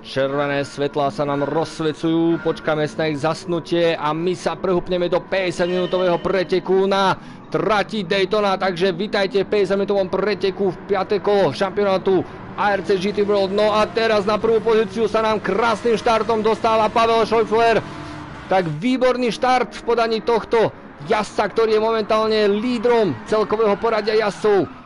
Červené svetlá sa nám rozsvecujú, počkáme na ich zasnutie a my sa prehúpneme do 50-minútového preteku na trati Daytona, takže vitajte v 50-minútovom preteku v 5. kolo šampionátu ARC GT World. No a teraz na prvú pozíciu sa nám krásnym štartom dostáva Pavel Schäufler. Tak výborný štart v podaní tohto jazdca, ktorý je momentálne lídrom celkového poradia jazdcov.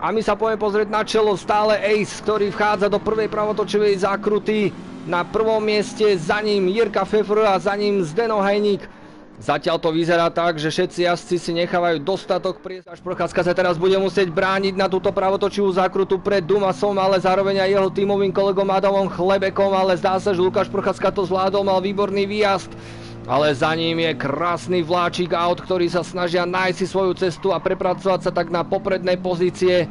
A my sa poďme pozrieť na čelo, stále Ace, ktorý vchádza do prvej pravotočivej zákruty. Na prvom mieste, za ním Jirka Pfeffer a za ním Zdeno Hajník. Zatiaľ to vyzerá tak, že všetci jazdci si nechávajú dostatok priestoru. Až Procházka sa teraz bude musieť brániť na túto pravotočivú zákrutu pred Dumasom, ale zároveň aj jeho tímovým kolegom Adamom Chlebekom, ale zdá sa, že Lukáš Procházka to zvládol, mal výborný výjazd. Ale za ním je krásny vláčik aut, ktorí sa snažia nájsť si svoju cestu a prepracovať sa tak na poprednej pozície.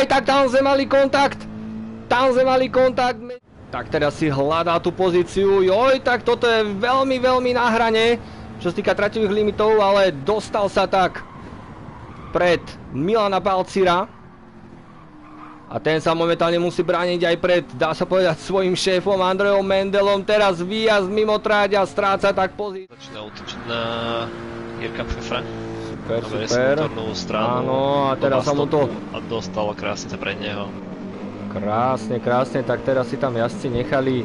Tak tam sme mali kontakt. Tak teraz si hľadá tú pozíciu. Joj, tak toto je veľmi, veľmi na hrane, čo sa týka traťových limitov, ale dostal sa tak pred Milana Balcira. A ten sa momentálne musí brániť aj pred, dá sa povedať, svojím šéfom Andrejom Mendelom. Teraz výjazd mimo tráť a stráca tak pozíciu. Začína útočiť na Jirka Pfeffera. Super. Stranu, áno, a teraz sa mu to... A dostalo krásne sa pred neho. Krásne, tak teraz si tam jazdci nechali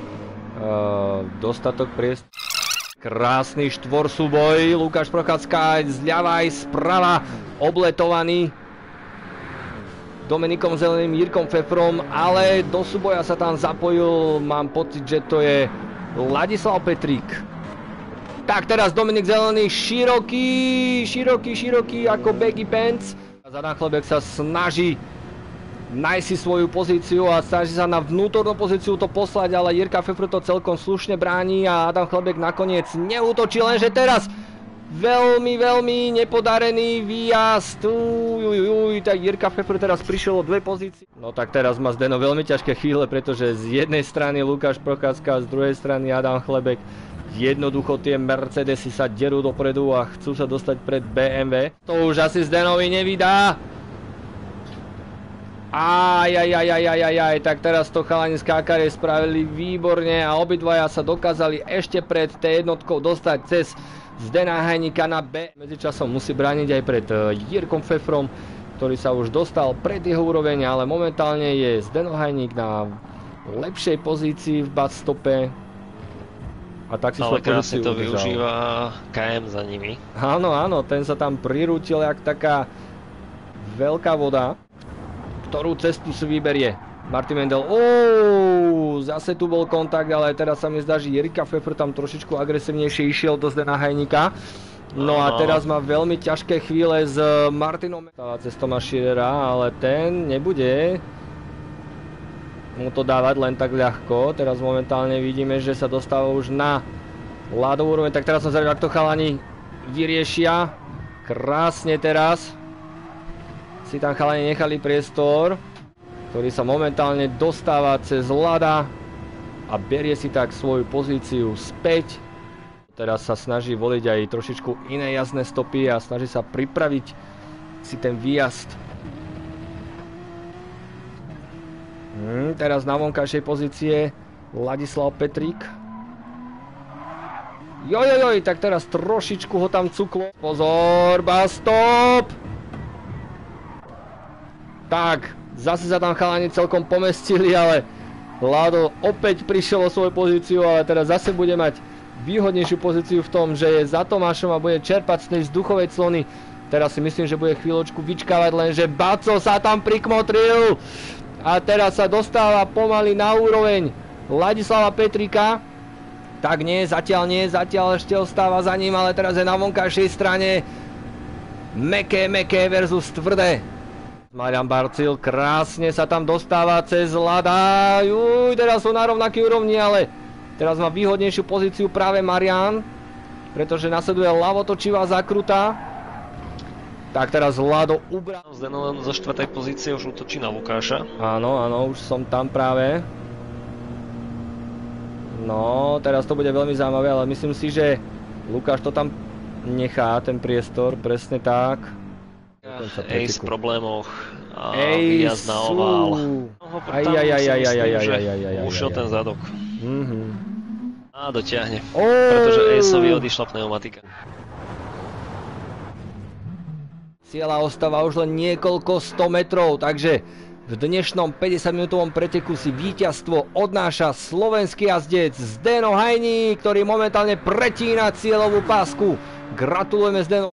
dostatok priestoru. Krásny štvorsúboj, Lukáš Procházka zľava aj sprava, obletovaný Dominikom Zeleným, Jirkom Pfefferom, ale do súboja sa tam zapojil, mám pocit, že to je Ladislav Petrík. Tak teraz Dominik Zelený, široký ako baggy pants. Adam Chlebek sa snaží nájsť si svoju pozíciu a snaží sa na vnútornú pozíciu to poslať, ale Jirka Pfeffer to celkom slušne bráni a Adam Chlebek nakoniec neútočí, lenže teraz veľmi nepodarený výjazd. Tak Jirka Pfeffer teraz prišiel o dve pozície. No tak teraz má Zdeno veľmi ťažké chvíle, pretože z jednej strany Lukáš Procházka, z druhej strany Adam Chlebek. Jednoducho tie Mercedesy sa derú dopredu a chcú sa dostať pred BMW. To už asi Zdenovi nevydá. Tak teraz to chalani z KKR spravili výborne a obidvaja sa dokázali ešte pred T1 dostať cez Zdena Hajníka na B. Medzičasom musí brániť aj pred Jirkom Pfefferom, ktorý sa už dostal pred jeho úroveň, ale momentálne je Zdeno Hajník na lepšej pozícii v badstope. A tak si ale krásne to využíva KM za nimi. Áno, ten sa tam prirútil jak taká veľká voda. Ktorú cestu si vyberie Martin Mendel? Zase tu bol kontakt, ale teraz sa mi zdá, že Jirka Pfeffer tam trošičku agresívnejšie išiel do Zdena Hajníka. No a teraz má veľmi ťažké chvíle s Martinom cez Tomáša Schirera, ale ten nebude mu to dávať len tak ľahko. Teraz momentálne vidíme, že sa dostáva už na ľadovú úroveň, tak teraz som zvedavý, ak to chalani vyriešia. Krásne teraz si tam chalani nechali priestor, ktorý sa momentálne dostáva cez ľada a berie si tak svoju pozíciu späť. Teraz sa snaží voliť aj trošičku iné jazdné stopy a snaží sa pripraviť si ten výjazd. Teraz na vonkajšej pozície Ladislav Petrík. Tak teraz trošičku ho tam cuklo. Pozor, stop! Tak, zase sa tam chalani celkom pomestili, ale Lado opäť prišiel o svoju pozíciu, ale teraz zase bude mať výhodnejšiu pozíciu v tom, že je za Tomášom a bude čerpať z tej vzduchovej clony. Teraz si myslím, že bude chvíľočku vyčkávať, lenže Baco sa tam prikmotril. A teraz sa dostáva pomaly na úroveň Ladislava Petríka. Tak nie, zatiaľ ešte ostáva za ním, ale teraz je na vonkajšej strane meké versus tvrdé. Marian Barcil krásne sa tam dostáva cez ľada. Teraz sú na rovnakej úrovni, ale teraz má výhodnejšiu pozíciu práve Marian, pretože nasleduje ľavotočivá zakruta. Tak teraz Lado ubral. Zdeno len zo 4. pozície už útočí na Lukáša. Áno, už som tam práve. No, teraz to bude veľmi zaujímavé, ale myslím si, že Lukáš to tam nechá, ten priestor, presne tak. Ace v problémoch a výjazd na ovál. Ušiel ten zadok. A dotiahne, pretože Aceovi odišla pneumatika. Cieľa ostáva už len niekoľko 100 metrov, takže v dnešnom 50-minútovom preteku si víťazstvo odnáša slovenský jazdec Zdeno Hajník, ktorý momentálne pretína cieľovú pásku. Gratulujeme Zdeno.